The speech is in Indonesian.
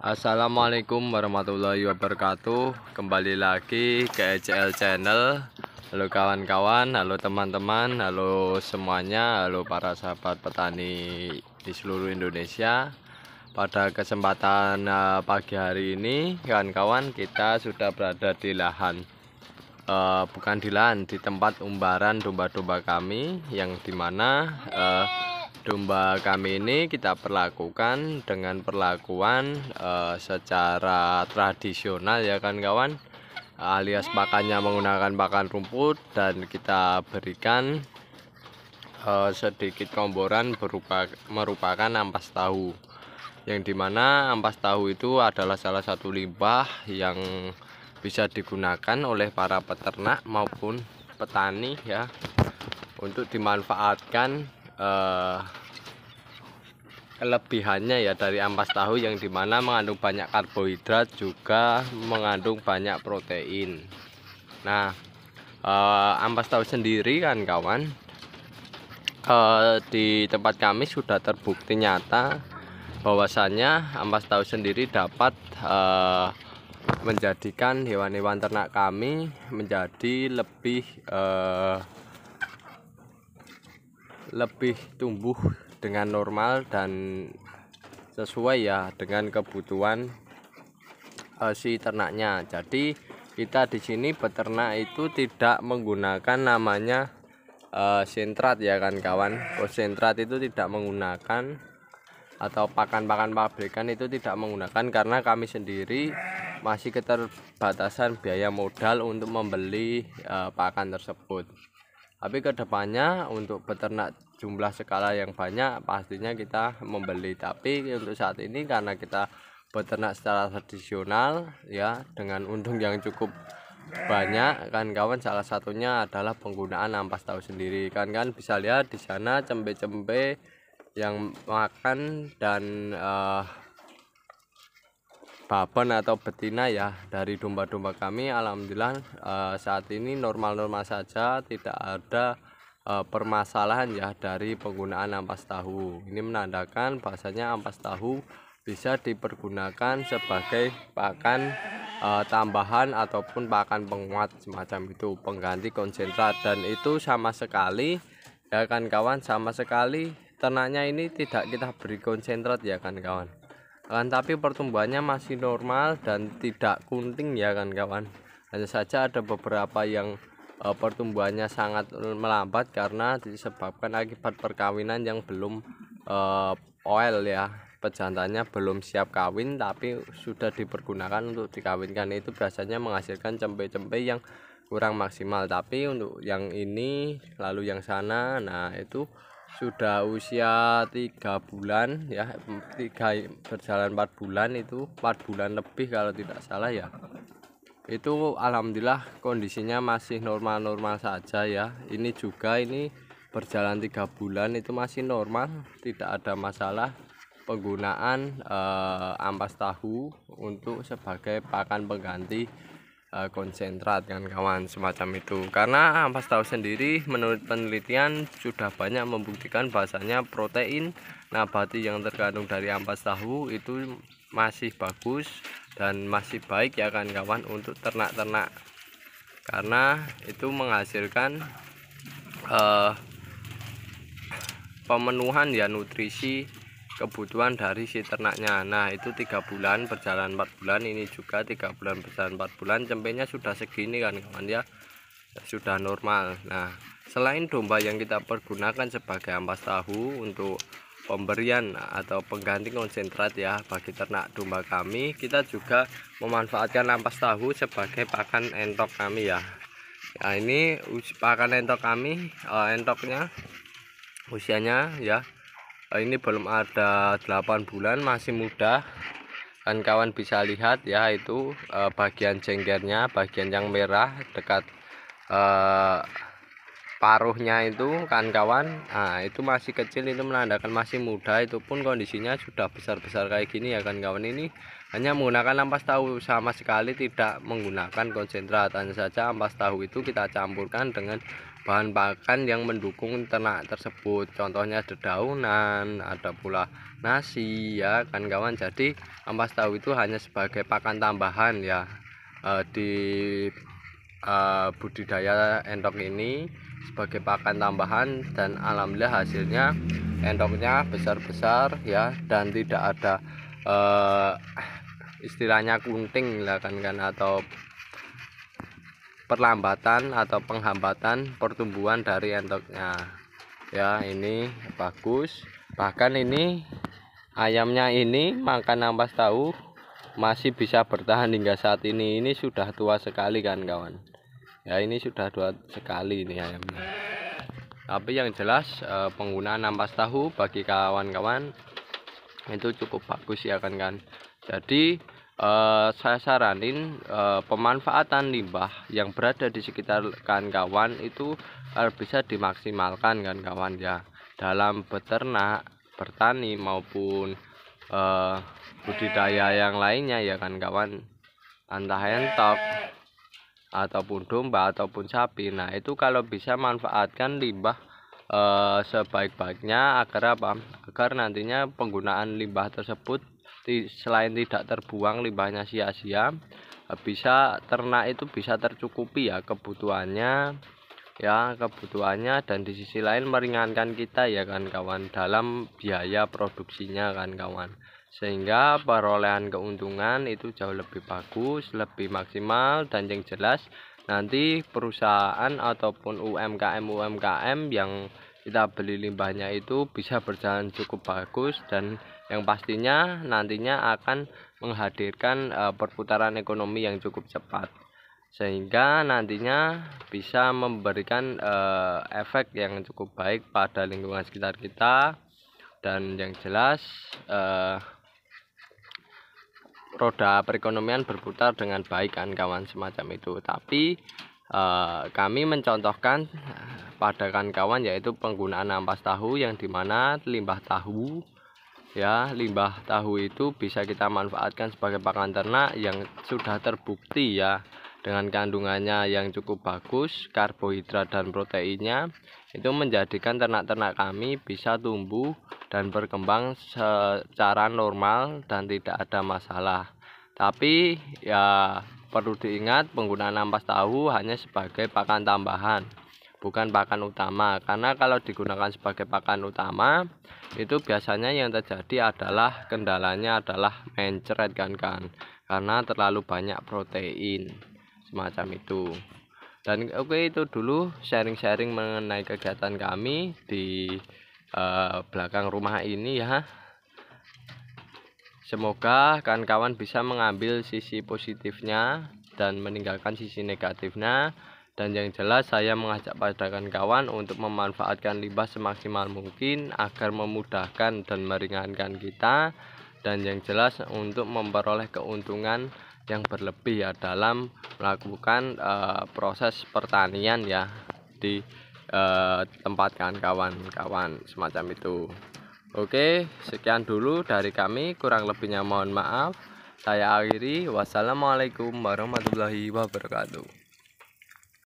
Assalamualaikum warahmatullahi wabarakatuh. Kembali lagi ke ECL Channel. Halo kawan-kawan, halo teman-teman, halo semuanya, halo para sahabat petani di seluruh Indonesia. Pada kesempatan pagi hari ini, kawan-kawan, kita sudah berada di lahan, bukan di lahan, di tempat umbaran domba-domba kami, yang dimana domba kami ini kita perlakukan dengan perlakuan secara tradisional ya kan kawan, alias pakannya menggunakan pakan rumput, dan kita berikan sedikit komboran merupakan ampas tahu, yang dimana ampas tahu itu adalah salah satu limbah yang bisa digunakan oleh para peternak maupun petani ya, untuk dimanfaatkan kelebihannya ya dari ampas tahu, yang dimana mengandung banyak karbohidrat, juga mengandung banyak protein. Nah, ampas tahu sendiri kan kawan, di tempat kami sudah terbukti nyata bahwasannya ampas tahu sendiri dapat menjadikan hewan-hewan ternak kami menjadi lebih tumbuh dengan normal dan sesuai ya dengan kebutuhan si ternaknya. Jadi kita di sini beternak itu tidak menggunakan namanya sentrat ya kan kawan. Konsentrat itu tidak menggunakan, atau pakan-pakan pabrikan itu tidak menggunakan, karena kami sendiri masih keterbatasan biaya modal untuk membeli pakan tersebut. Tapi kedepannya untuk beternak jumlah skala yang banyak pastinya kita membeli. Tapi untuk saat ini karena kita beternak secara tradisional ya, dengan untung yang cukup banyak kan kawan, salah satunya adalah penggunaan ampas tahu sendiri. Kan bisa lihat di sana cempe-cempe yang makan dan babon atau betina ya dari domba-domba kami. Alhamdulillah saat ini normal-normal saja, tidak ada permasalahan ya dari penggunaan ampas tahu. Ini menandakan bahasanya ampas tahu bisa dipergunakan sebagai pakan tambahan ataupun pakan penguat semacam itu, pengganti konsentrat. Dan itu sama sekali ya kan kawan, sama sekali ternaknya ini tidak kita beri konsentrat ya kan kawan. Tapi pertumbuhannya masih normal dan tidak kunting ya kan kawan. Hanya saja ada beberapa yang pertumbuhannya sangat melambat karena disebabkan akibat perkawinan yang belum oil ya, pejantannya belum siap kawin tapi sudah dipergunakan untuk dikawinkan. Itu biasanya menghasilkan cempe-cempe yang kurang maksimal. Tapi untuk yang ini lalu yang sana, nah itu sudah usia 3 bulan ya, 3 berjalan 4 bulan, itu 4 bulan lebih kalau tidak salah ya. Itu alhamdulillah kondisinya masih normal-normal saja ya. Ini juga ini berjalan 3 bulan itu masih normal, tidak ada masalah penggunaan ampas tahu untuk sebagai pakan pengganti konsentrat kan kawan, semacam itu. Karena ampas tahu sendiri menurut penelitian sudah banyak membuktikan bahasanya protein nabati yang terkandung dari ampas tahu itu masih bagus dan masih baik ya kan kawan untuk ternak-ternak, karena itu menghasilkan pemenuhan ya nutrisi kebutuhan dari si ternaknya. Nah itu 3 bulan berjalan 4 bulan, ini juga 3 bulan berjalan 4 bulan, cempenya sudah segini kan kawan ya, sudah normal. Nah selain domba yang kita pergunakan sebagai ampas tahu untuk pemberian atau pengganti konsentrat ya bagi ternak domba kami, kita juga memanfaatkan ampas tahu sebagai pakan entok kami ya. Nah ini pakan entok kami, entoknya usianya ya ini belum ada 8 bulan, masih muda kan kawan. Bisa lihat ya itu bagian jenggernya, bagian yang merah dekat paruhnya itu kan kawan. Nah itu masih kecil, itu menandakan masih muda. Itu pun kondisinya sudah besar-besar kayak gini ya kan kawan. Ini hanya menggunakan ampas tahu, sama sekali tidak menggunakan konsentrat. Hanya saja ampas tahu itu kita campurkan dengan bahan pakan yang mendukung ternak tersebut. Contohnya dedaunan, ada pula nasi ya kan kawan. Jadi ampas tahu itu hanya sebagai pakan tambahan ya di budidaya endok ini, sebagai pakan tambahan, dan alhamdulillah hasilnya endoknya besar-besar ya, dan tidak ada istilahnya kunting lah kan atau perlambatan atau penghambatan pertumbuhan dari endoknya ya. Ini bagus, bahkan ini ayamnya ini makan ampas tahu masih bisa bertahan hingga saat ini. Ini sudah tua sekali kan kawan ya, ini sudah tua sekali ini ayamnya. Tapi yang jelas penggunaan ampas tahu bagi kawan-kawan itu cukup bagus ya kan. Jadi saya saranin pemanfaatan limbah yang berada di sekitar kawan-kawan itu bisa dimaksimalkan kan kawan ya, dalam beternak, bertani maupun budidaya yang lainnya ya kan kawan, entah entok ataupun domba ataupun sapi. Nah itu kalau bisa manfaatkan limbah sebaik-baiknya, agar apa? Agar nantinya penggunaan limbah tersebut selain tidak terbuang limbahnya sia-sia, bisa ternak itu bisa tercukupi ya kebutuhannya dan di sisi lain meringankan kita ya kan kawan dalam biaya produksinya kan kawan, sehingga perolehan keuntungan itu jauh lebih bagus, lebih maksimal, dan yang jelas nanti perusahaan ataupun UMKM yang kita beli limbahnya itu bisa berjalan cukup bagus, dan yang pastinya nantinya akan menghadirkan perputaran ekonomi yang cukup cepat, sehingga nantinya bisa memberikan efek yang cukup baik pada lingkungan sekitar kita, dan yang jelas roda perekonomian berputar dengan baik kan kawan, semacam itu. Tapi kami mencontohkan pada kawan yaitu penggunaan ampas tahu, yang dimana limbah tahu itu bisa kita manfaatkan sebagai pakan ternak yang sudah terbukti ya, dengan kandungannya yang cukup bagus, karbohidrat dan proteinnya, itu menjadikan ternak-ternak kami bisa tumbuh dan berkembang secara normal dan tidak ada masalah. Tapi ya perlu diingat, penggunaan ampas tahu hanya sebagai pakan tambahan, bukan pakan utama. Karena kalau digunakan sebagai pakan utama, itu biasanya yang terjadi adalah kendalanya adalah mencret kan, karena terlalu banyak protein semacam itu. Dan oke, itu dulu sharing-sharing mengenai kegiatan kami di belakang rumah ini ya. Semoga kawan-kawan bisa mengambil sisi positifnya dan meninggalkan sisi negatifnya. Dan yang jelas saya mengajak pada kawan-kawan untuk memanfaatkan limbah semaksimal mungkin agar memudahkan dan meringankan kita, dan yang jelas untuk memperoleh keuntungan yang berlebih ya dalam melakukan proses pertanian ya di tempat kawan-kawan semacam itu. Oke, sekian dulu dari kami, kurang lebihnya mohon maaf. Saya akhiri, wassalamualaikum warahmatullahi wabarakatuh.